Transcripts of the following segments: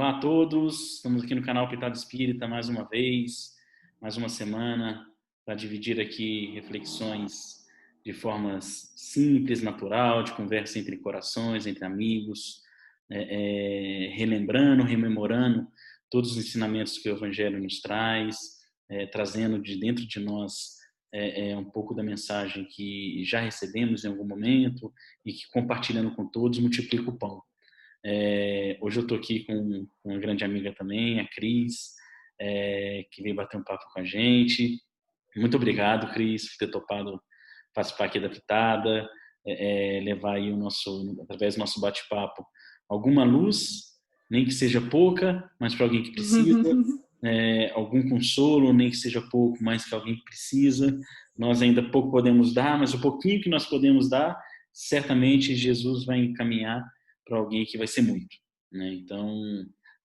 Olá a todos, estamos aqui no canal Pitado Espírita mais uma vez, mais uma semana, para dividir aqui reflexões de formas simples, natural, de conversa entre corações, entre amigos, relembrando, rememorando todos os ensinamentos que o Evangelho nos traz, trazendo de dentro de nós um pouco da mensagem que já recebemos em algum momento e que, compartilhando com todos, multiplica o pão. Hoje eu estou aqui com uma grande amiga também, a Cris, que veio bater um papo com a gente. Muito obrigado, Cris, por ter topado participar aqui da Pitada, levar aí através do nosso bate-papo, alguma luz, nem que seja pouca, mas para alguém que precisa, algum consolo, nem que seja pouco, mas para alguém que precisa. Nós ainda pouco podemos dar, mas o pouquinho que nós podemos dar, certamente Jesus vai encaminhar para alguém que vai ser muito, né? Então,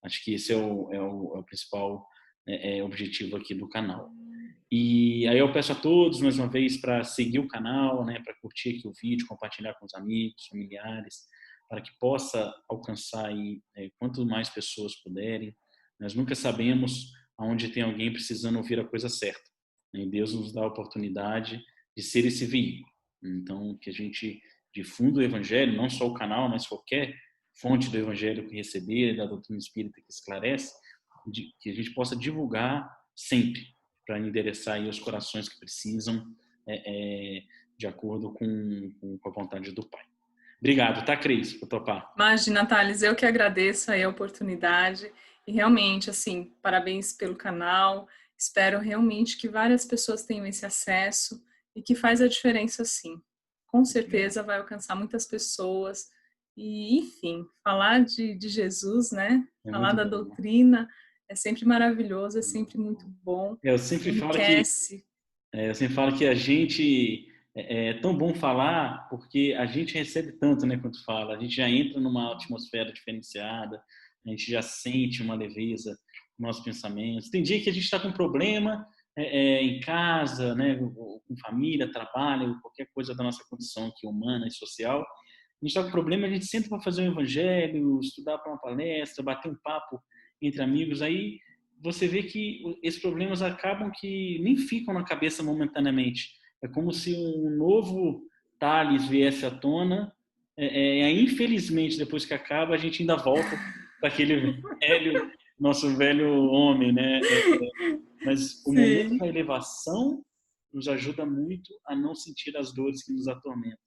acho que esse é o principal objetivo aqui do canal. E aí eu peço a todos, mais uma vez, para seguir o canal, né, para curtir aqui o vídeo, compartilhar com os amigos, familiares, para que possa alcançar aí, quanto mais pessoas puderem. Nós nunca sabemos aonde tem alguém precisando ouvir a coisa certa, né? E Deus nos dá a oportunidade de ser esse veículo. Então, que a gente difunda o Evangelho, não só o canal, mas qualquer fonte do Evangelho que receber, da doutrina espírita que esclarece, que a gente possa divulgar sempre, para endereçar aí os corações que precisam, de acordo com a vontade do Pai. Obrigado, tá, Cris, por topar. Imagina, Thales, eu que agradeço aí a oportunidade e realmente, assim, parabéns pelo canal. Espero realmente que várias pessoas tenham esse acesso e que faz a diferença, sim. Com certeza vai alcançar muitas pessoas e, enfim, falar de Jesus, né? Falar da Bom, né? doutrina é sempre maravilhoso, é sempre muito bom, Eu sempre enriquece. falo que a gente é tão bom falar porque a gente recebe tanto, né, quanto fala. A gente já entra numa atmosfera diferenciada, a gente já sente uma leveza nos nossos pensamentos. Tem dia que a gente está com problema em casa, né, com família, trabalho, qualquer coisa da nossa condição aqui humana e social. A gente está com problema, a gente senta para fazer um evangelho, estudar para uma palestra, bater um papo entre amigos. Aí você vê que esses problemas acabam que nem ficam na cabeça momentaneamente. É como se um novo Thales viesse à tona. Infelizmente, depois que acaba, a gente ainda volta para aquele nosso velho homem, né? Mas o momento Sim. da elevação nos ajuda muito a não sentir as dores que nos atormentam.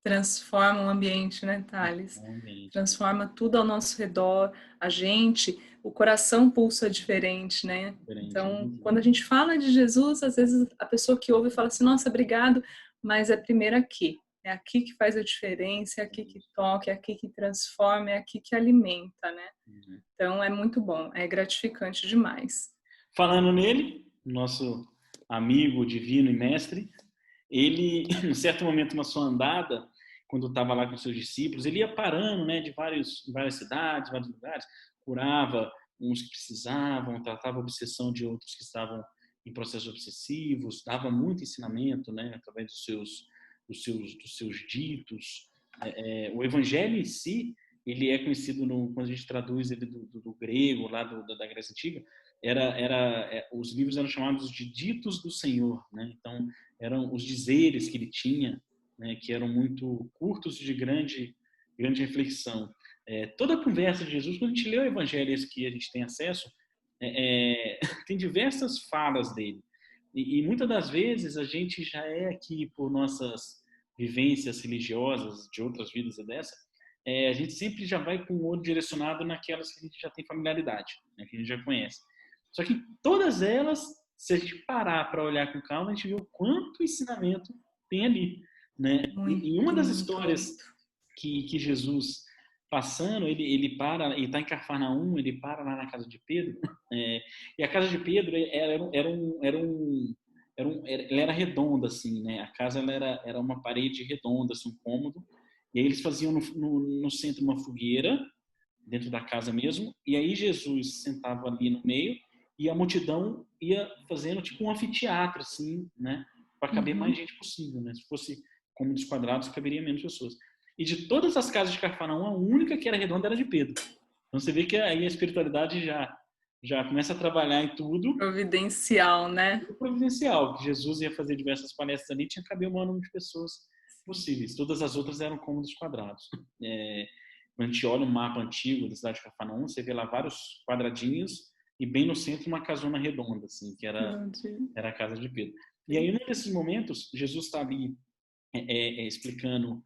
Transforma o ambiente, né, Thales? Realmente, Transforma tudo ao nosso redor, a gente, o coração pulsa diferente, né? diferente, Então, muito quando a bom. gente fala de Jesus, às vezes a pessoa que ouve fala assim, nossa, obrigado, mas é primeiro aqui. É aqui que faz a diferença, é aqui que toca, é aqui que transforma, é aqui que alimenta, né? Uhum. Então, é muito bom, é gratificante demais. Falando nele, nosso amigo divino e mestre, ele, em certo momento na sua andada, quando estava lá com seus discípulos, ele ia parando, né, de várias cidades, vários lugares, curava uns que precisavam, tratava a obsessão de outros que estavam em processos obsessivos, dava muito ensinamento, né, através dos seus ditos. O Evangelho em si, ele é conhecido quando a gente traduz ele do grego, lá da Grécia Antiga, os livros eram chamados de ditos do Senhor, né? Então eram os dizeres que ele tinha, né, que eram muito curtos e de grande reflexão. Toda a conversa de Jesus, quando a gente lê o Evangelho, esse que a gente tem acesso, tem diversas falas dele. E muitas das vezes a gente já é aqui por nossas vivências religiosas de outras vidas e dessa, a gente sempre já vai com o olho direcionado naquelas que a gente já tem familiaridade, né, que a gente já conhece. Só que todas elas, se a gente parar para olhar com calma, a gente vê o quanto ensinamento tem ali, né? E uma Muito, das muito, histórias muito. que Jesus passando, ele para, ele está em Cafarnaum, ele para lá na casa de Pedro, e a casa de Pedro ela era redonda, assim, né? A casa ela era uma parede redonda, assim, um cômodo, e aí eles faziam no centro uma fogueira, dentro da casa mesmo, e aí Jesus sentava ali no meio e a multidão ia fazendo tipo um anfiteatro, assim, né? Para caber mais Uhum. gente possível, né? Se fosse cômodos quadrados, caberia menos pessoas. E de todas as casas de Cafarnaum, a única que era redonda era de Pedro. Então você vê que aí a espiritualidade já começa a trabalhar em tudo, Providencial, né? tudo providencial, que Jesus ia fazer diversas palestras ali, tinha que caber o maior número de pessoas possíveis. Todas as outras eram cômodos quadrados. Quando a gente olha o mapa antigo da cidade de Cafarnaum, você vê lá vários quadradinhos e bem no centro uma casona redonda, assim, que era a casa de Pedro. E aí, num desses momentos, Jesus está ali explicando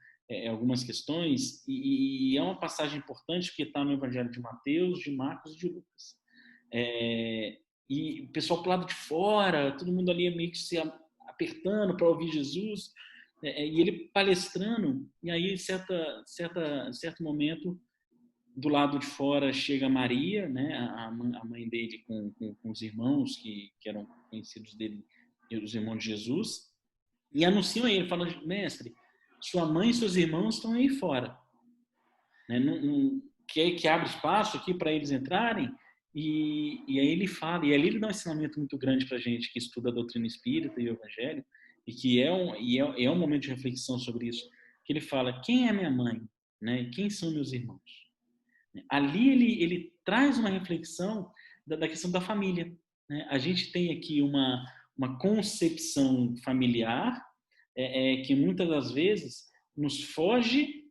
algumas questões e é uma passagem importante porque está no Evangelho de Mateus, de Marcos e de Lucas. E o pessoal pro lado de fora, todo mundo ali meio que se apertando para ouvir Jesus, e ele palestrando, e aí certo momento, do lado de fora chega Maria, né, a mãe dele com os irmãos que eram conhecidos dele, os irmãos de Jesus, e anunciam a ele, falando: mestre, sua mãe e seus irmãos estão aí fora, né? Que abre espaço aqui para eles entrarem. E aí ele fala, e ali ele dá um ensinamento muito grande para a gente que estuda a doutrina espírita e o evangelho, e que é um momento de reflexão sobre isso, que ele fala: quem é minha mãe, né? Quem são meus irmãos? Ali ele traz uma reflexão da questão da família, né? A gente tem aqui uma concepção familiar que muitas das vezes nos foge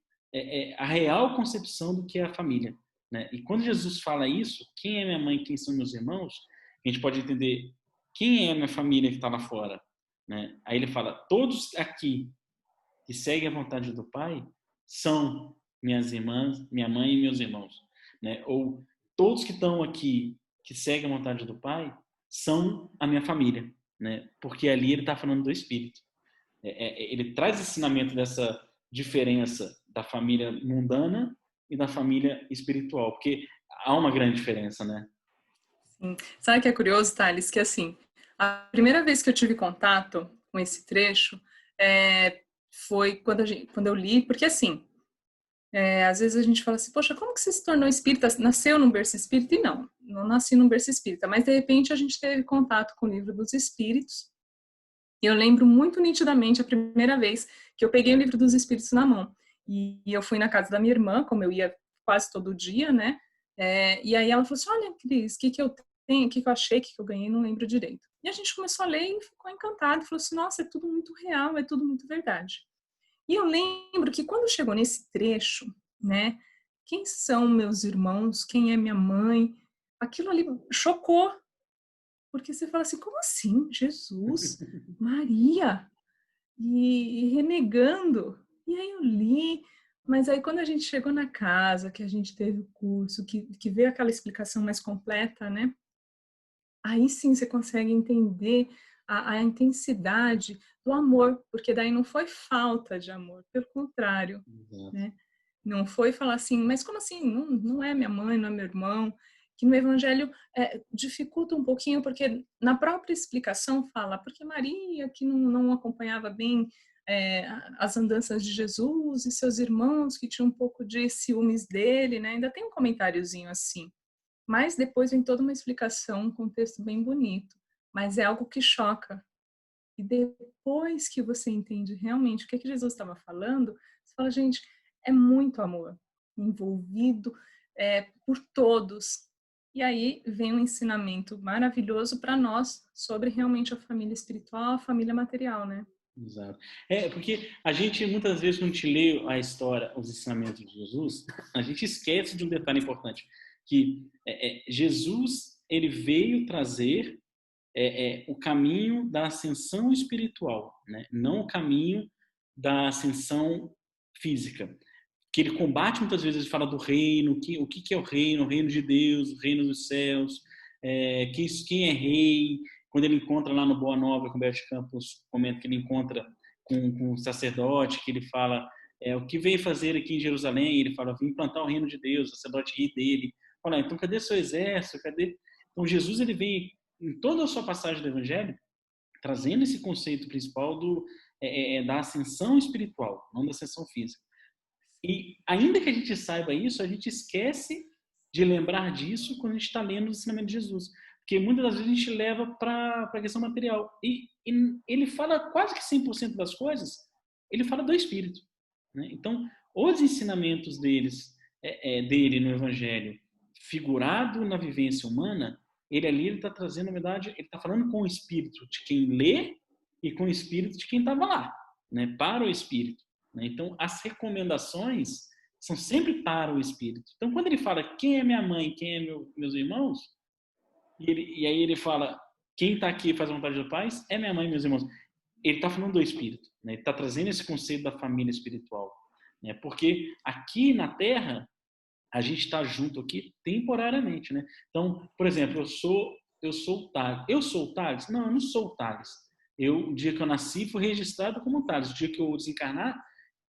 a real concepção do que é a família, né? E quando Jesus fala isso, quem é minha mãe, quem são meus irmãos, a gente pode entender quem é a minha família que está lá fora, né? Aí ele fala: todos aqui que seguem a vontade do Pai são minhas irmãs, minha mãe e meus irmãos, né? Ou todos que estão aqui que seguem a vontade do Pai são a minha família, né? Porque ali ele está falando do Espírito. Ele traz esse ensinamento dessa diferença da família mundana e da família espiritual, porque há uma grande diferença, né? Sim. Sabe o que é curioso, Thales? Que assim, a primeira vez que eu tive contato com esse trecho foi quando eu li, porque assim, às vezes a gente fala assim: poxa, como que você se tornou espírita? Nasceu num berço espírita? E não nasci num berço espírita, mas de repente a gente teve contato com o Livro dos Espíritos. E eu lembro muito nitidamente a primeira vez que eu peguei o Livro dos Espíritos na mão. E eu fui na casa da minha irmã, como eu ia quase todo dia, né? E aí ela falou assim: olha, Cris, o que que eu tenho, o que que eu achei, o que que eu ganhei, não lembro direito. E a gente começou a ler e ficou encantado. Falou assim: nossa, é tudo muito real, é tudo muito verdade. E eu lembro que quando chegou nesse trecho, né? Quem são meus irmãos? Quem é minha mãe? Aquilo ali chocou, porque você fala assim: como assim? Jesus, Maria, e renegando. E aí eu li, mas aí quando a gente chegou na casa, que a gente teve o curso, que veio aquela explicação mais completa, né? Aí sim você consegue entender a intensidade do amor, porque daí não foi falta de amor, pelo contrário, Exato. né? Não foi falar assim: mas como assim? Não é minha mãe, não é meu irmão. Que no Evangelho dificulta um pouquinho, porque na própria explicação fala, porque Maria, que não acompanhava bem as andanças de Jesus, e seus irmãos, que tinham um pouco de ciúmes dele, né? Ainda tem um comentáriozinho assim. Mas depois vem toda uma explicação, um contexto bem bonito. Mas é algo que choca. E depois que você entende realmente o que Jesus estava falando, você fala: gente, é muito amor envolvido por todos. E aí vem um ensinamento maravilhoso para nós sobre realmente a família espiritual, a família material, né? Exato. Porque a gente, muitas vezes, quando a gente lê a história, os ensinamentos de Jesus, a gente esquece de um detalhe importante, que Jesus, ele veio trazer o caminho da ascensão espiritual, né? Não o caminho da ascensão física. Que ele combate muitas vezes, ele fala do reino, o que é o reino de Deus, o reino dos céus, quem é rei. Quando ele encontra lá no Boa Nova, com o Humberto de Campos comenta que ele encontra com um sacerdote, que ele fala o que veio fazer aqui em Jerusalém. Ele fala: vim implantar o reino de Deus. O sacerdote ri dele. Fala: então cadê seu exército? Cadê? Então Jesus, ele vem em toda a sua passagem do Evangelho trazendo esse conceito principal da ascensão espiritual, não da ascensão física. E ainda que a gente saiba isso, a gente esquece de lembrar disso quando a gente está lendo o ensinamento de Jesus. Porque muitas das vezes a gente leva para a questão material. E ele fala quase que 100% das coisas, ele fala do Espírito, né? Então, os ensinamentos dele no Evangelho, figurado na vivência humana, ele está trazendo, na verdade, ele está falando com o espírito de quem lê e com o espírito de quem estava lá, né? Para o espírito. Né? Então, as recomendações são sempre para o espírito. Então, quando ele fala quem é minha mãe, quem é meus irmãos, e aí ele fala quem está aqui e faz a vontade do Pai é minha mãe e meus irmãos. Ele está falando do espírito, né? Ele está trazendo esse conceito da família espiritual, né? Porque aqui na Terra a gente está junto aqui temporariamente, né? Então, por exemplo, eu sou o Thales. Eu sou o Thales? Não, eu não sou o Thales. O dia que eu nasci, fui registrado como Thales. O dia que eu desencarnar,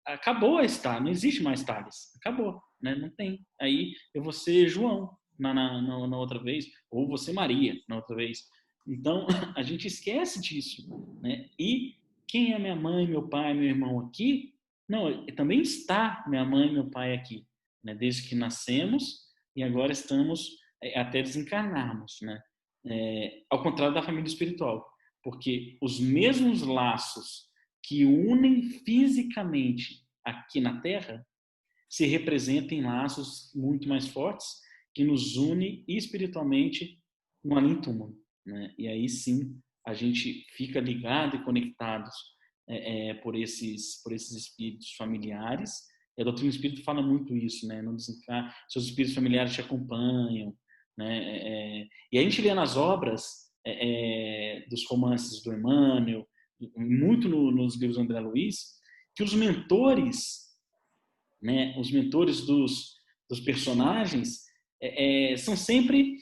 acabou a estar, não existe mais Thales. Acabou, né? Não tem. Aí eu vou ser João na outra vez, ou vou ser Maria na outra vez. Então, a gente esquece disso, né? E quem é minha mãe, meu pai, meu irmão aqui? Não, também está minha mãe e meu pai aqui, né? Desde que nascemos e agora estamos até desencarnarmos, né? Ao contrário da família espiritual, porque os mesmos laços que unem fisicamente aqui na Terra se representam em laços muito mais fortes que nos une espiritualmente no além-túmulo, né? E aí sim a gente fica ligado e conectados por esses espíritos familiares. E a doutrina espírita fala muito isso, né? Não desencar, seus espíritos familiares te acompanham, né? E a gente lê nas obras dos romances do Emmanuel, muito nos livros do André Luiz, que os mentores, né? Os mentores dos personagens são sempre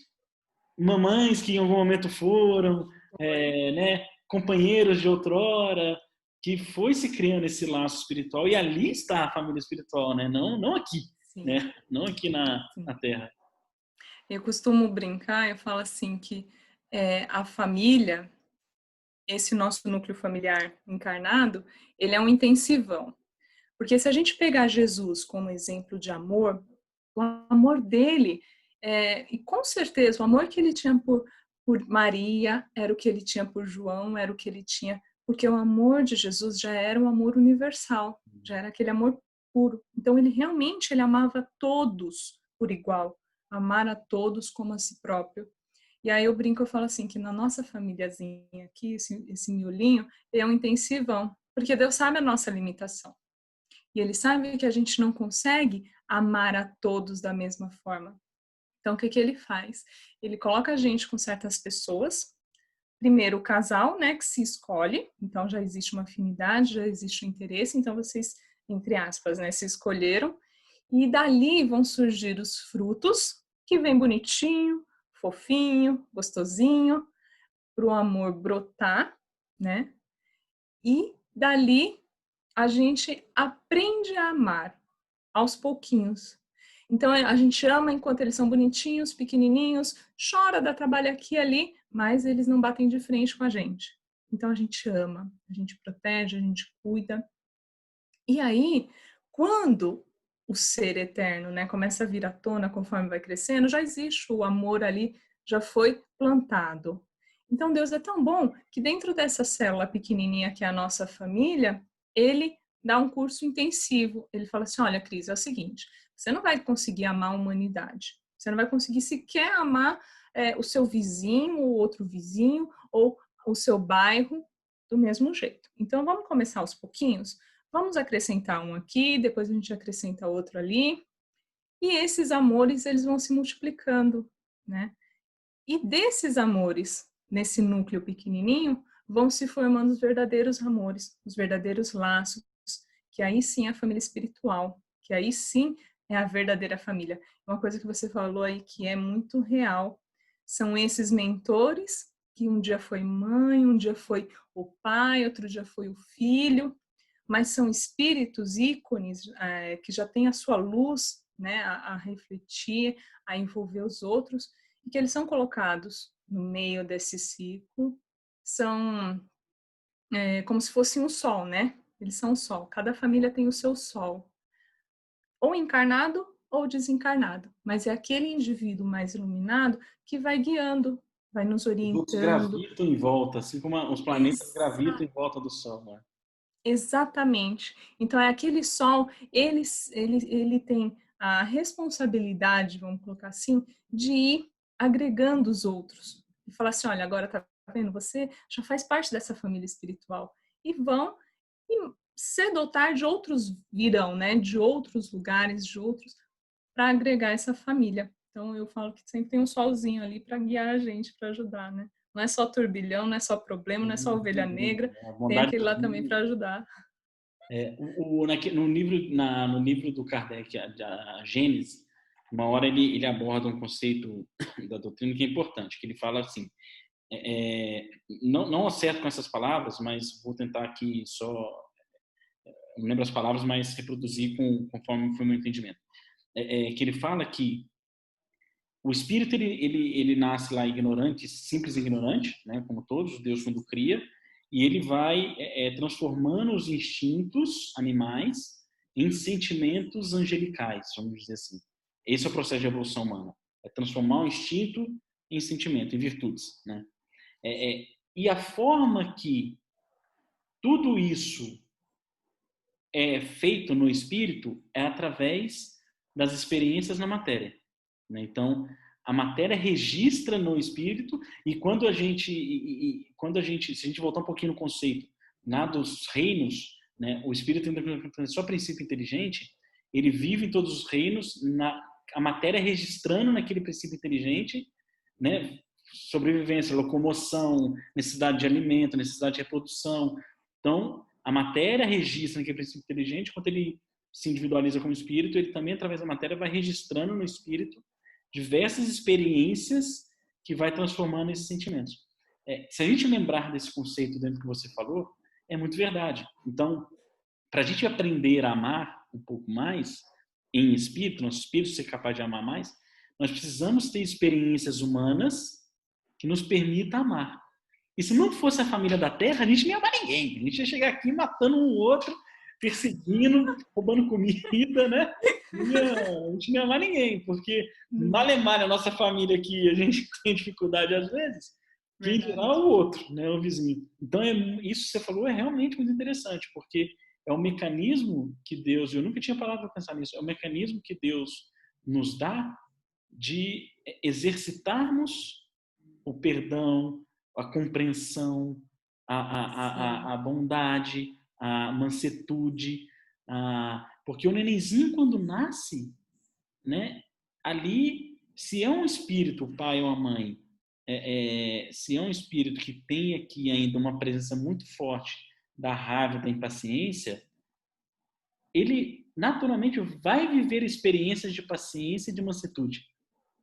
mamães que em algum momento foram, né? Companheiros de outrora, que foi se criando esse laço espiritual, e ali está a família espiritual, né? Não aqui, Sim. né? Não aqui na Terra. Eu costumo brincar, eu falo assim que a família, esse nosso núcleo familiar encarnado, ele é um intensivão. Porque se a gente pegar Jesus como exemplo de amor, o amor dele, e com certeza o amor que ele tinha por Maria era o que ele tinha por João, era o que ele tinha, porque o amor de Jesus já era um amor universal, já era aquele amor puro. Então ele realmente ele amava todos por igual, amar a todos como a si próprio. E aí eu brinco, eu falo assim, que na nossa famíliazinha aqui, esse miolinho, é um intensivão, porque Deus sabe a nossa limitação. E ele sabe que a gente não consegue amar a todos da mesma forma. Então, o que ele faz? Ele coloca a gente com certas pessoas. Primeiro, o casal, né, que se escolhe. Então, já existe uma afinidade, já existe um interesse. Então, vocês, entre aspas, né, se escolheram. E dali vão surgir os frutos, que vem bonitinho, fofinho, gostosinho, para o amor brotar, né? E dali a gente aprende a amar aos pouquinhos. Então a gente ama enquanto eles são bonitinhos, pequenininhos, chora, dá trabalho aqui e ali, mas eles não batem de frente com a gente. Então a gente ama, a gente protege, a gente cuida. E aí, quando o ser eterno, né, começa a vir à tona conforme vai crescendo, já existe o amor ali, já foi plantado. Então Deus é tão bom que dentro dessa célula pequenininha que é a nossa família, ele dá um curso intensivo. Ele fala assim, olha, Cris, é o seguinte, você não vai conseguir amar a humanidade. Você não vai conseguir sequer amar o seu vizinho, o outro vizinho, ou o seu bairro do mesmo jeito. Então vamos começar aos pouquinhos? Vamos acrescentar um aqui, depois a gente acrescenta outro ali. E esses amores, eles vão se multiplicando, né? E desses amores, nesse núcleo pequenininho, vão se formando os verdadeiros amores, os verdadeiros laços, que aí sim é a família espiritual, que aí sim é a verdadeira família. Uma coisa que você falou aí que é muito real, são esses mentores, que um dia foi mãe, um dia foi o pai, outro dia foi o filho, mas são espíritos, ícones, que já têm a sua luz, né, a refletir, a envolver os outros, e que eles são colocados no meio desse ciclo, são como se fosse um sol, né? Eles são o sol, cada família tem o seu sol, ou encarnado ou desencarnado, mas é aquele indivíduo mais iluminado que vai guiando, vai nos Os outros orientando. gravitam em volta, assim como os planetas gravitam em volta do Sol. Né? Exatamente. Então é aquele sol, ele tem a responsabilidade, vamos colocar assim, de ir agregando os outros. E falar assim, olha, agora tá vendo, você já faz parte dessa família espiritual. E vão, e cedo ou tarde, outros virão, né? De outros lugares, de outros, para agregar essa família. Então, eu falo que sempre tem um solzinho ali para guiar a gente, para ajudar, né? Não é só turbilhão, não é só problema, não é só ovelha negra, A tem bondade aquele lá também para ajudar. no livro do Kardec, a Gênese, uma hora ele aborda um conceito da doutrina que é importante, que ele fala assim, não acerto com essas palavras, mas vou tentar aqui só, não lembro as palavras, mas reproduzir conforme foi o meu entendimento. Que ele fala que o espírito ele nasce lá ignorante, simples e ignorante, né, como todos, Deus quando cria, e ele vai transformando os instintos animais em sentimentos angelicais, vamos dizer assim. Esse é o processo de evolução humana, é transformar o instinto em sentimento, em virtudes, né? E a forma que tudo isso é feito no espírito é através das experiências na matéria, né? Então, a matéria registra no espírito e quando a gente, se a gente voltar um pouquinho no conceito dos reinos, né? O espírito é só princípio inteligente, ele vive em todos os reinos, a matéria registrando naquele princípio inteligente, né? Sobrevivência, locomoção, necessidade de alimento, necessidade de reprodução. Então, a matéria registra naquele princípio inteligente, quando ele se individualiza como espírito, ele também, através da matéria, vai registrando no espírito diversas experiências que vai transformando esses sentimentos. Se a gente lembrar desse conceito dentro do que você falou, é muito verdade. Então, para a gente aprender a amar um pouco mais em espírito, nosso espírito ser capaz de amar mais, nós precisamos ter experiências humanas que nos permita amar. E se não fosse a família da Terra, a gente não ia amar ninguém. A gente ia chegar aqui matando um outro, perseguindo, roubando comida, né? A gente não ia amar ninguém, porque malemar a nossa família aqui, a gente tem dificuldade às vezes, quem dirá o outro, né? O vizinho. Então, isso que você falou é realmente muito interessante, porque é o mecanismo que Deus, eu nunca tinha parado para pensar nisso, é o mecanismo que Deus nos dá de exercitarmos o perdão, a compreensão, a bondade, a mansetude, porque o nenenzinho quando nasce, né, ali, se é um espírito, o pai ou a mãe, se é um espírito que tem aqui ainda uma presença muito forte da raiva, da impaciência, ele naturalmente vai viver experiências de paciência e de mansetude,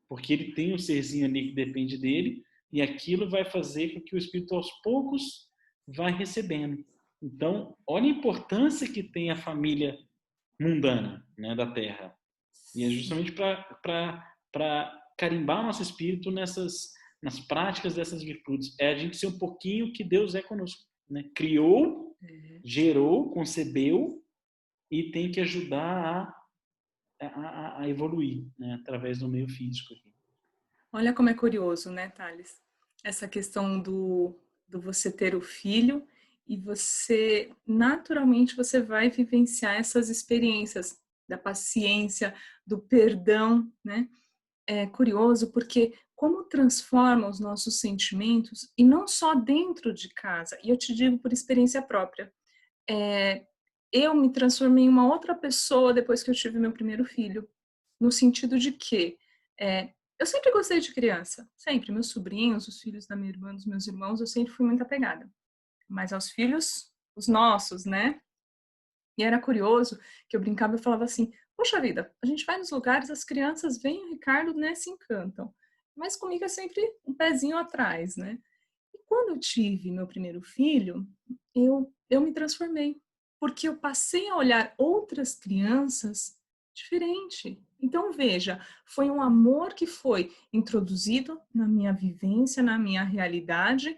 porque ele tem um serzinho ali que depende dele, e aquilo vai fazer com que o espírito aos poucos vai recebendo. Então, olha a importância que tem a família mundana, né, da Terra. E é justamente para carimbar o nosso espírito nas práticas dessas virtudes. É a gente ser um pouquinho que Deus é conosco, né? Criou, gerou, concebeu e tem que ajudar a evoluir, né, através do meio físico. Olha como é curioso, né, Thales? Essa questão do você ter o filho e você, naturalmente, você vai vivenciar essas experiências da paciência, do perdão, né? É curioso porque como transforma os nossos sentimentos, e não só dentro de casa, e eu te digo por experiência própria, eu me transformei em uma outra pessoa depois que eu tive meu primeiro filho, no sentido de que eu sempre gostei de criança, sempre. Meus sobrinhos, os filhos da minha irmã, dos meus irmãos, eu sempre fui muito apegada. Mas aos filhos, os nossos, né? E era curioso que eu brincava e falava assim, poxa vida, a gente vai nos lugares, as crianças veem o Ricardo, né, se encantam. Mas comigo é sempre um pezinho atrás, né? E quando eu tive meu primeiro filho, eu me transformei. Porque eu passei a olhar outras crianças diferente. Então, veja, foi um amor que foi introduzido na minha vivência, na minha realidade,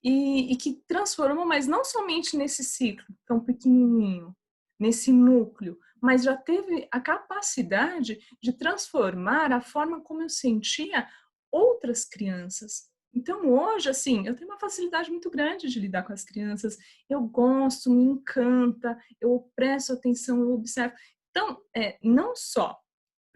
e que transformou, mas não somente nesse ciclo tão pequenininho, nesse núcleo, mas já teve a capacidade de transformar a forma como eu sentia outras crianças. Então, hoje, assim, eu tenho uma facilidade muito grande de lidar com as crianças. Eu gosto, me encanta, eu presto atenção, eu observo. Então, não só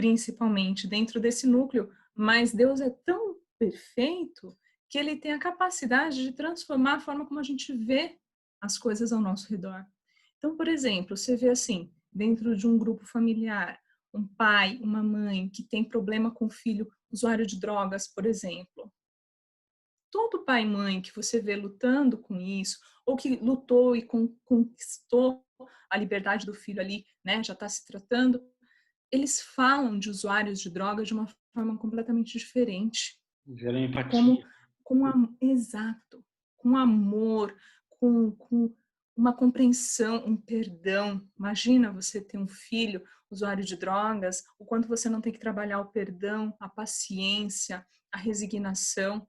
principalmente dentro desse núcleo, mas Deus é tão perfeito que ele tem a capacidade de transformar a forma como a gente vê as coisas ao nosso redor. Então, por exemplo, você vê assim, dentro de um grupo familiar, um pai, uma mãe que tem problema com o filho usuário de drogas, por exemplo. Todo pai e mãe que você vê lutando com isso, ou que lutou e conquistou a liberdade do filho ali, né, já está se tratando, eles falam de usuários de drogas de uma forma completamente diferente. Gera Como, empatia. exato, com amor, com uma compreensão, um perdão. Imagina você ter um filho usuário de drogas, o quanto você não tem que trabalhar o perdão, a paciência, a resignação.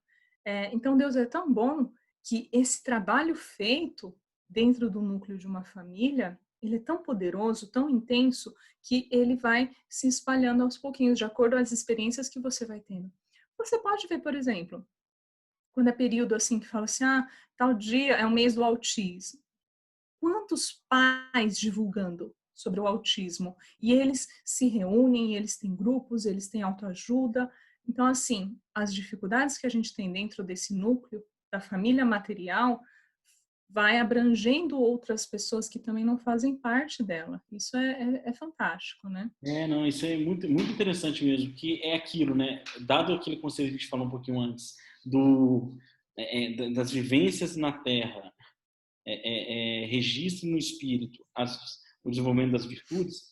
Então Deus é tão bom que esse trabalho feito dentro do núcleo de uma família, ele é tão poderoso, tão intenso, que ele vai se espalhando aos pouquinhos, de acordo com as experiências que você vai tendo. Você pode ver, por exemplo, quando é período assim que fala assim, tal dia é o mês do autismo. Quantos pais divulgando sobre o autismo? E eles se reúnem, eles têm grupos, eles têm autoajuda. Então, assim, as dificuldades que a gente tem dentro desse núcleo da família material vai abrangendo outras pessoas que também não fazem parte dela. Isso é fantástico, né? Não, isso é muito, muito interessante mesmo, que é aquilo, né? Dado aquele conceito que a gente falou um pouquinho antes, das vivências na Terra, registro no espírito o desenvolvimento das virtudes.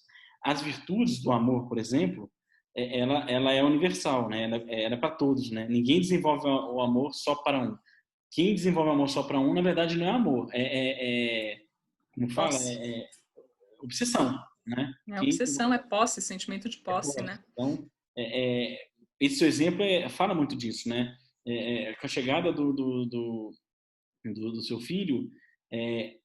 As virtudes do amor, por exemplo, ela é universal, né? Ela é para todos, né? Ninguém desenvolve o amor só para um. Quem desenvolve o amor só para um, na verdade, não é amor. Como fala? Posse. Obsessão, né? Obsessão, é posse, sentimento de posse, né? Então, esse seu exemplo fala muito disso, né? Com a chegada do seu filho,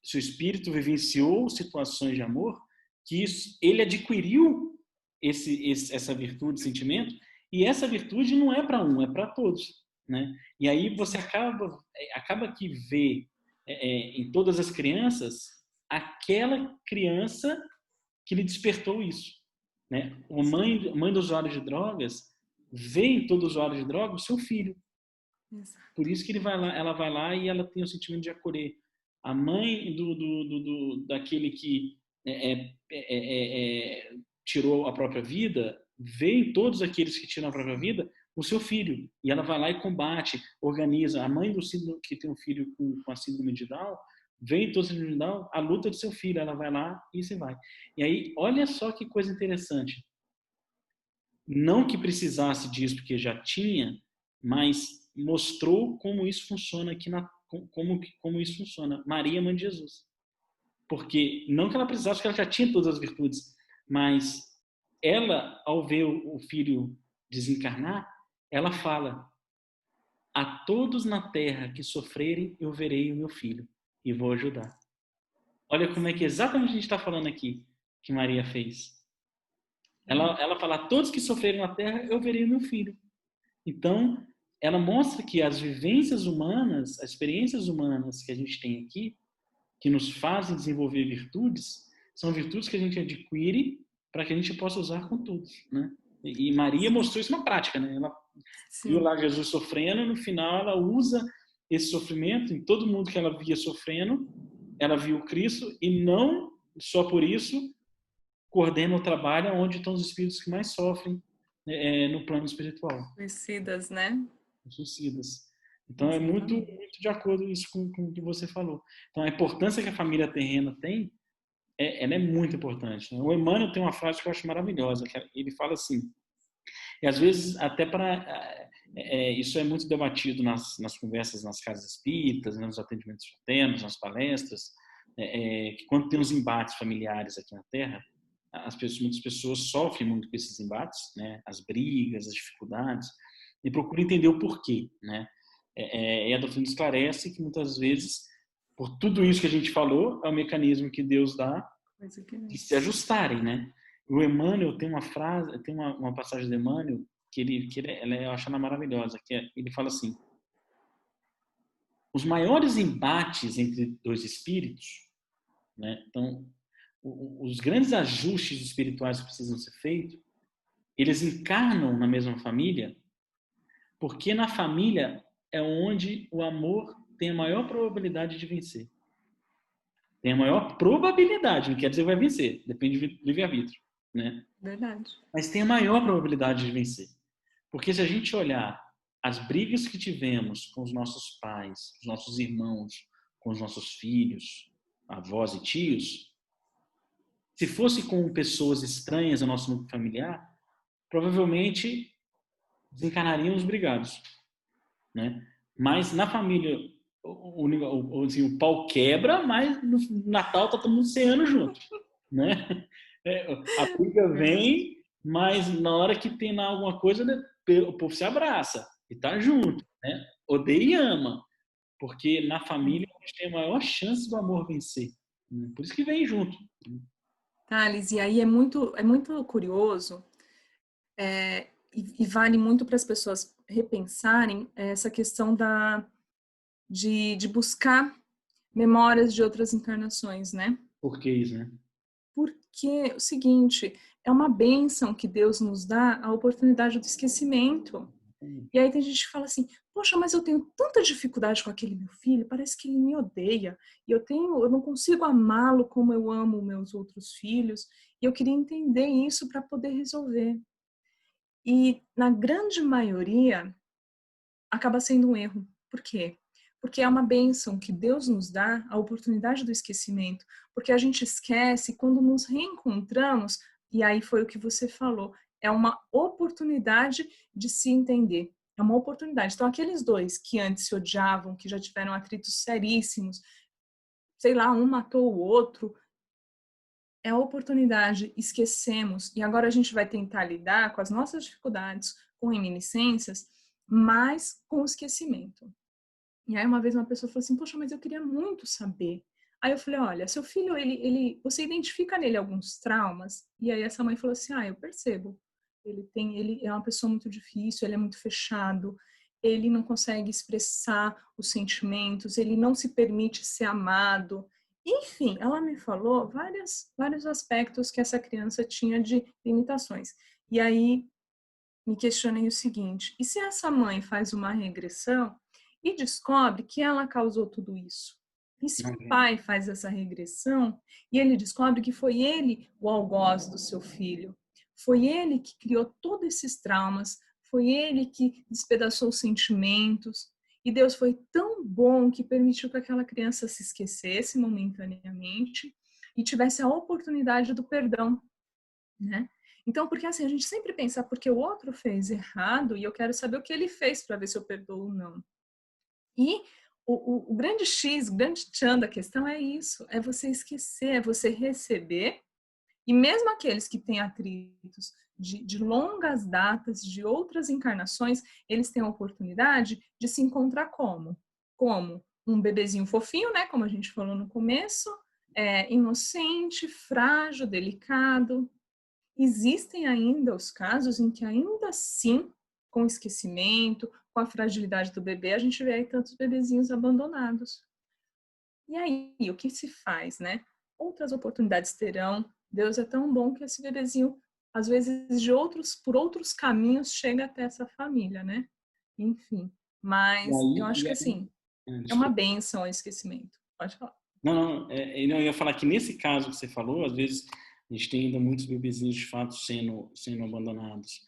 seu espírito vivenciou situações de amor que ele adquiriu essa virtude, sentimento, e essa virtude não é para um, é para todos, né? E aí você acaba que vê em todas as crianças aquela criança que lhe despertou isso, né? A mãe do usuário de drogas vê em todo usuário de drogas o seu filho. Exato. Por isso que ela vai lá e ela tem o sentimento de acolher. A mãe daquele que tirou a própria vida, vê em todos aqueles que tiram a própria vida o seu filho. E ela vai lá e combate, organiza. A mãe que tem um filho com a síndrome de Down, vê em todos os síndrome de Down a luta do seu filho. Ela vai lá e se vai. E aí, olha só que coisa interessante. Não que precisasse disso, porque já tinha, mas mostrou como isso funciona aqui como isso funciona. Maria, mãe de Jesus. Porque não que ela precisasse, porque ela já tinha todas as virtudes, mas ela, ao ver o filho desencarnar, ela fala: a todos na terra que sofrerem, eu verei o meu filho e vou ajudar. Olha como é que exatamente a gente está falando aqui que Maria fez. Ela fala: a todos que sofrerem na terra, eu verei o meu filho. Então, ela mostra que as vivências humanas, as experiências humanas que a gente tem aqui, que nos fazem desenvolver virtudes, são virtudes que a gente adquire para que a gente possa usar com todos, né? E Maria mostrou isso na prática, né? Ela viu lá Jesus sofrendo, no final ela usa esse sofrimento em todo mundo que ela via sofrendo, ela viu Cristo e não só por isso coordena o trabalho onde estão os espíritos que mais sofrem no plano espiritual. Suicidas, né? Suicidas. Então é muito, muito de acordo isso com o que você falou. Então a importância que a família terrena tem, ela é muito importante. O Emmanuel tem uma frase que eu acho maravilhosa, que ele fala assim, e às vezes até isso é muito debatido nas conversas nas casas espíritas, nos atendimentos fraternos, nas palestras, que quando tem os embates familiares aqui na Terra, muitas pessoas sofrem muito com esses embates, né? As brigas, as dificuldades, e procuram entender o porquê, né? E a doutrina esclarece que muitas vezes, por tudo isso que a gente falou, é o mecanismo que Deus dá de se ajustarem, né? O Emmanuel tem uma frase, tem uma passagem do Emmanuel eu acho ela maravilhosa, ele fala assim: os maiores embates entre dois espíritos, né? Então, os grandes ajustes espirituais que precisam ser feitos eles encarnam na mesma família, porque na família é onde o amor tem a maior probabilidade de vencer. Tem a maior probabilidade, não quer dizer que vai vencer, depende do livre-arbítrio, né? Verdade. Mas tem a maior probabilidade de vencer. Porque se a gente olhar as brigas que tivemos com os nossos pais, os nossos irmãos, com os nossos filhos, avós e tios, se fosse com pessoas estranhas ao nosso núcleo familiar, provavelmente desencarnaríamos brigados, né? Mas na família assim, o pau quebra, mas no Natal tá todo mundo ceando junto, né? A briga vem, mas na hora que tem lá alguma coisa, né, o povo se abraça e tá junto, né? Odeia e ama, porque na família a gente tem a maior chance do amor vencer. Né? Por isso que vem junto. Thales, e aí é muito curioso, e vale muito para as pessoas repensarem essa questão de buscar memórias de outras encarnações, né? Por que isso, né? Porque é o seguinte, é uma bênção que Deus nos dá a oportunidade do esquecimento. E aí tem gente que fala assim, poxa, mas eu tenho tanta dificuldade com aquele meu filho, parece que ele me odeia, e eu não consigo amá-lo como eu amo meus outros filhos, e eu queria entender isso para poder resolver. E na grande maioria acaba sendo um erro. Por quê? Porque é uma bênção que Deus nos dá, a oportunidade do esquecimento, porque a gente esquece quando nos reencontramos, e aí foi o que você falou, é uma oportunidade de se entender. É uma oportunidade. Então, aqueles dois que antes se odiavam, que já tiveram atritos seríssimos, sei lá, um matou o outro, é a oportunidade, esquecemos, e agora a gente vai tentar lidar com as nossas dificuldades, com reminiscências, mas com o esquecimento. E aí uma vez uma pessoa falou assim, poxa, mas eu queria muito saber. Aí eu falei, olha, seu filho, você identifica nele alguns traumas? E aí essa mãe falou assim, eu percebo. Ele é uma pessoa muito difícil, ele é muito fechado, ele não consegue expressar os sentimentos, ele não se permite ser amado. Enfim, ela me falou vários aspectos que essa criança tinha de limitações. E aí me questionei o seguinte, e se essa mãe faz uma regressão e descobre que ela causou tudo isso? E se o pai faz essa regressão e ele descobre que foi ele o algoz do seu filho? Foi ele que criou todos esses traumas, foi ele que despedaçou os sentimentos, e Deus foi tão bom que permitiu que aquela criança se esquecesse momentaneamente e tivesse a oportunidade do perdão, né? Então, porque assim, a gente sempre pensa, porque o outro fez errado e eu quero saber o que ele fez para ver se eu perdoo ou não. E o grande X, o grande tchan da questão é isso, é você esquecer, é você receber, e mesmo aqueles que têm atritos de longas datas, de outras encarnações, eles têm a oportunidade de se encontrar como? Como um bebezinho fofinho, né? Como a gente falou no começo, inocente, frágil, delicado. Existem ainda os casos em que ainda assim, com o esquecimento, com a fragilidade do bebê, a gente vê aí tantos bebezinhos abandonados. E aí, o que se faz, né? Outras oportunidades terão. Deus é tão bom que esse bebezinho, às vezes, por outros caminhos, chega até essa família, né? Enfim, E mas eu aí, acho que, assim, é uma desculpa. bênção o esquecimento. Pode falar. Não, eu ia falar que nesse caso que você falou, às vezes a gente tem ainda muitos bebezinhos de fato sendo abandonados,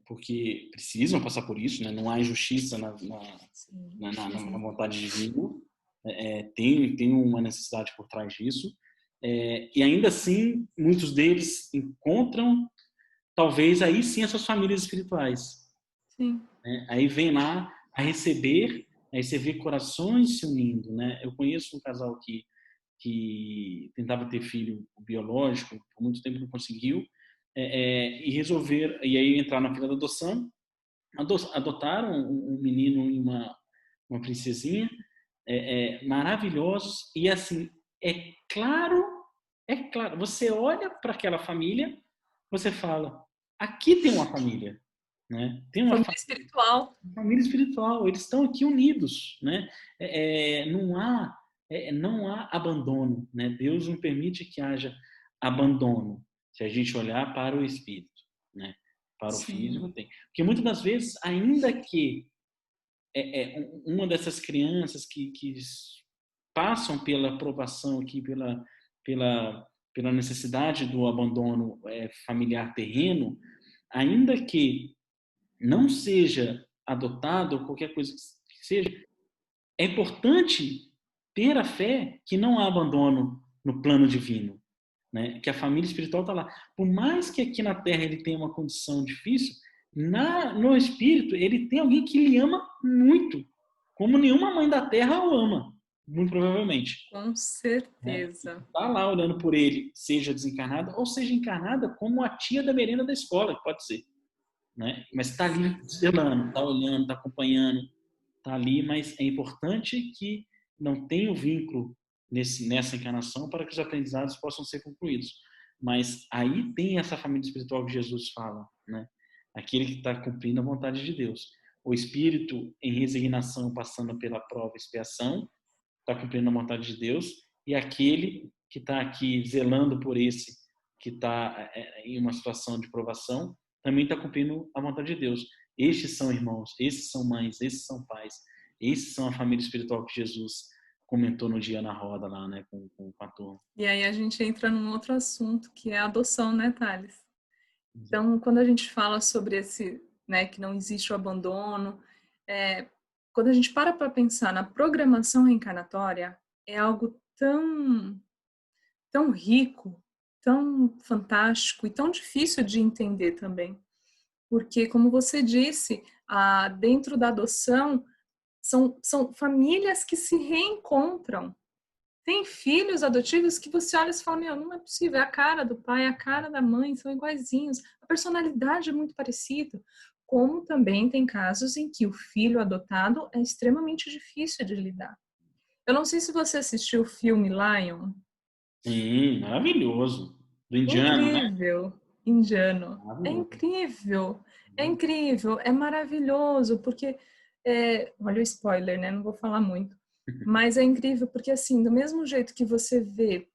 porque precisam passar por isso, né? Não há injustiça Sim, na vontade divina, tem uma necessidade por trás disso, e ainda assim muitos deles encontram, talvez aí sim, as suas famílias espirituais. sim. Né? Aí vem lá a receber, aí você vê corações se unindo, né? Eu conheço um casal que tentava ter filho biológico, por muito tempo não conseguiu, e resolver, e aí entrar na fila da adoção, adotaram um menino e uma princesinha, maravilhosos, e assim, claro, você olha para aquela família, você fala, aqui tem uma família, né? Tem uma Família espiritual. família espiritual, eles estão aqui unidos, né? Não há abandono, né? Deus não permite que haja abandono, se a gente olhar para o espírito. né? Para o Sim. físico tem. Porque muitas das vezes, ainda que uma dessas crianças que passam pela provação aqui, pela necessidade do abandono familiar terreno, ainda que não seja adotado ou qualquer coisa que seja, é importante ter a fé que não há abandono no plano divino, né? Que a família espiritual está lá. Por mais que aqui na Terra ele tenha uma condição difícil, no espírito ele tem alguém que lhe ama muito, como nenhuma mãe da Terra o ama, muito provavelmente. Com certeza. Está lá olhando por ele, seja desencarnada ou seja encarnada, como a tia da merenda da escola, que pode ser, né? Mas está ali zelando, está olhando, está acompanhando, está ali, mas é importante que não tenha o vínculo nessa encarnação para que os aprendizados possam ser concluídos. Mas aí tem essa família espiritual que Jesus fala, né? Aquele que está cumprindo a vontade de Deus. O espírito em resignação, passando pela prova e expiação, está cumprindo a vontade de Deus, e aquele que está aqui zelando por esse que está em uma situação de provação, também está cumprindo a vontade de Deus. Estes são irmãos, esses são mães, esses são pais, esses são a família espiritual que Jesus comentou no dia na roda lá, né, com a turma. E aí a gente entra num outro assunto, que é a adoção, né, Thales? Então, quando a gente fala sobre esse, né, que não existe o abandono, quando a gente para pensar na programação reencarnatória, é algo tão rico, tão fantástico e tão difícil de entender também. Porque, como você disse, dentro da adoção, são famílias que se reencontram. Tem filhos adotivos que você olha e fala, meu, não é possível, é a cara do pai, é a cara da mãe, são iguaizinhos, a personalidade é muito parecida. Como também tem casos em que o filho adotado é extremamente difícil de lidar. Eu não sei se você assistiu o filme Lion. Sim, maravilhoso. Do indiano, né? Incrível, indiano. Maravilhoso. É incrível, é maravilhoso, porque, olha o spoiler, né? Não vou falar muito. Mas é incrível porque, assim, do mesmo jeito que você vê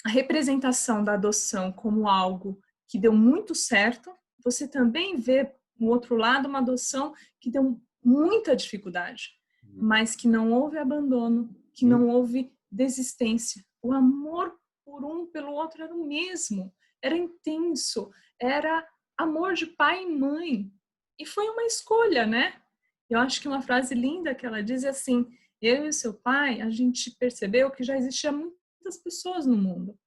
a representação da adoção como algo que deu muito certo, você também vê, no outro lado, uma adoção que deu muita dificuldade, mas que não houve abandono, que não houve desistência. O amor por um pelo outro era o mesmo, era intenso, era amor de pai e mãe. E foi uma escolha, né? Eu acho que uma frase linda que ela diz é assim: eu e seu pai, a gente percebeu que já existia muitas pessoas no mundo.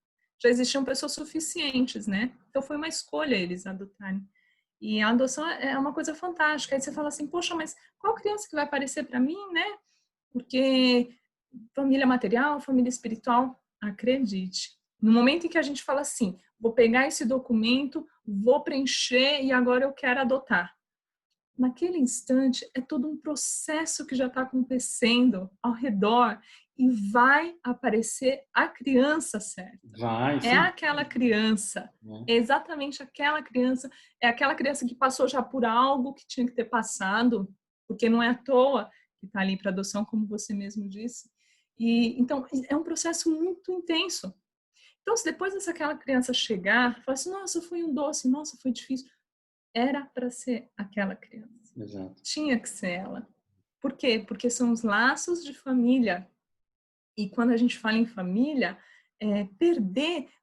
Já existiam pessoas suficientes, né? Então foi uma escolha eles adotarem. E a adoção é uma coisa fantástica. Aí você fala assim, poxa, mas qual criança que vai aparecer para mim, né? Porque família material, família espiritual, acredite. No momento em que a gente fala assim, vou pegar esse documento, vou preencher e agora eu quero adotar. Naquele instante, é todo um processo que já está acontecendo ao redor e vai aparecer a criança certa. Vai, É sim. aquela criança, é exatamente aquela criança, é aquela criança que passou já por algo que tinha que ter passado, porque não é à toa que está ali para adoção, como você mesmo disse. E então é um processo muito intenso. Então, se depois dessa criança chegar, falar assim, nossa, foi um doce, nossa, foi difícil, era para ser aquela criança. Exato. Tinha que ser ela. Por quê? Porque são os laços de família. E quando a gente fala em família,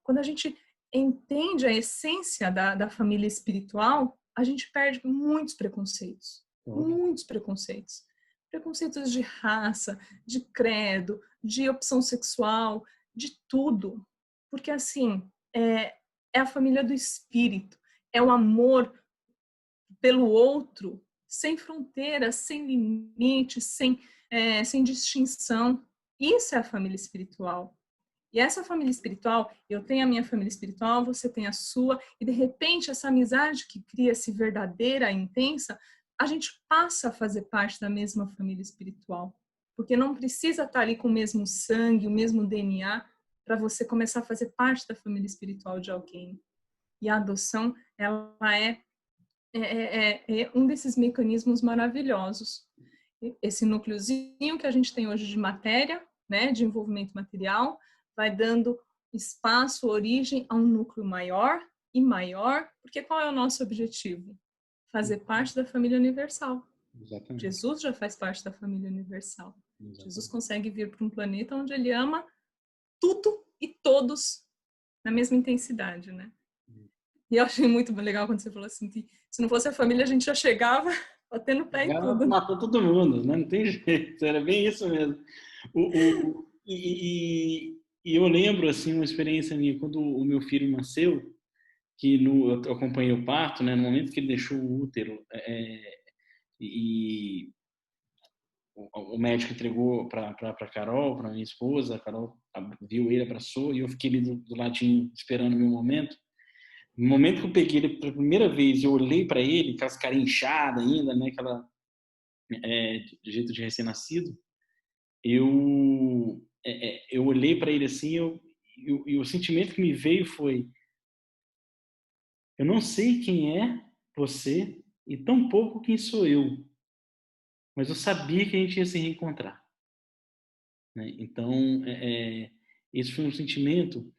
quando a gente entende a essência da família espiritual, a gente perde muitos preconceitos. Muitos preconceitos. Preconceitos de raça, de credo, de opção sexual, de tudo. Porque, assim, é a família do espírito. É o amor pelo outro, sem fronteiras, sem limites, sem distinção. Isso é a família espiritual. E essa família espiritual, eu tenho a minha família espiritual, você tem a sua, e de repente essa amizade que cria-se verdadeira, intensa, a gente passa a fazer parte da mesma família espiritual. Porque não precisa estar ali com o mesmo sangue, o mesmo DNA, para você começar a fazer parte da família espiritual de alguém. E a adoção, ela é um desses mecanismos maravilhosos. Esse núcleozinho que a gente tem hoje de matéria, né, de envolvimento material, vai dando espaço, origem a um núcleo maior, e maior, porque qual é o nosso objetivo? Fazer parte da família universal. Exatamente. Jesus já faz parte da família universal. Exatamente. Jesus consegue vir para um planeta onde ele ama tudo e todos na mesma intensidade, né? E eu achei muito legal quando você falou assim, que se não fosse a família, a gente já chegava batendo o pé e tudo. Matou todo mundo, né? Não tem jeito, era bem isso mesmo. E eu lembro, assim, uma experiência minha, quando o meu filho nasceu, que eu acompanhei o parto, né? No momento que ele deixou o útero, e o médico entregou para Carol, para minha esposa, a Carol viu ele, abraçou, e eu fiquei ali do ladinho esperando o meu momento. No momento que eu peguei ele pela primeira vez, eu olhei para ele, aquelas carinhas inchadas ainda, né? Aquela jeito de recém-nascido, eu olhei para ele assim, e o sentimento que me veio foi: eu não sei quem é você e tampouco quem sou eu, mas eu sabia que a gente ia se reencontrar, né? Então, esse foi um sentimento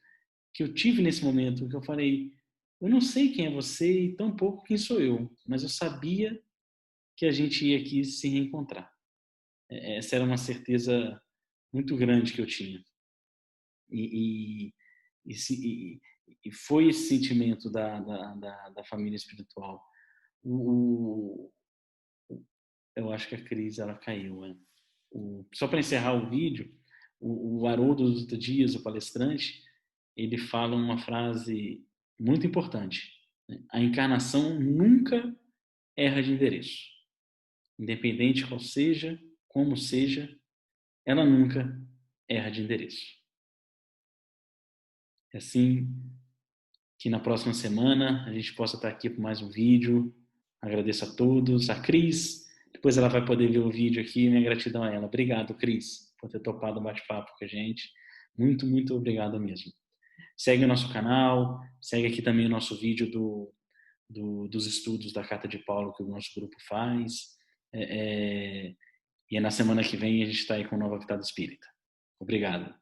que eu tive nesse momento, que eu falei: eu não sei quem é você e tampouco quem sou eu, mas eu sabia que a gente ia aqui se reencontrar. Essa era uma certeza muito grande que eu tinha. E, e, e, e foi esse sentimento da família espiritual. O, eu acho que a Cris ela caiu. Né? Só para encerrar o vídeo, o Haroldo Dutra Dias, o palestrante, ele fala uma frase muito importante. Né? A encarnação nunca erra de endereço. Independente qual seja, como seja, ela nunca erra de endereço. É assim que na próxima semana a gente possa estar aqui com mais um vídeo. Agradeço a todos. A Cris, depois ela vai poder ver o vídeo aqui. Minha gratidão a ela. Obrigado, Cris, por ter topado o bate-papo com a gente. Muito, muito obrigado mesmo. Segue o nosso canal, segue aqui também o nosso vídeo dos estudos da Carta de Paulo que o nosso grupo faz. E na semana que vem a gente está aí com o Nova Pitada Espírita. Obrigado.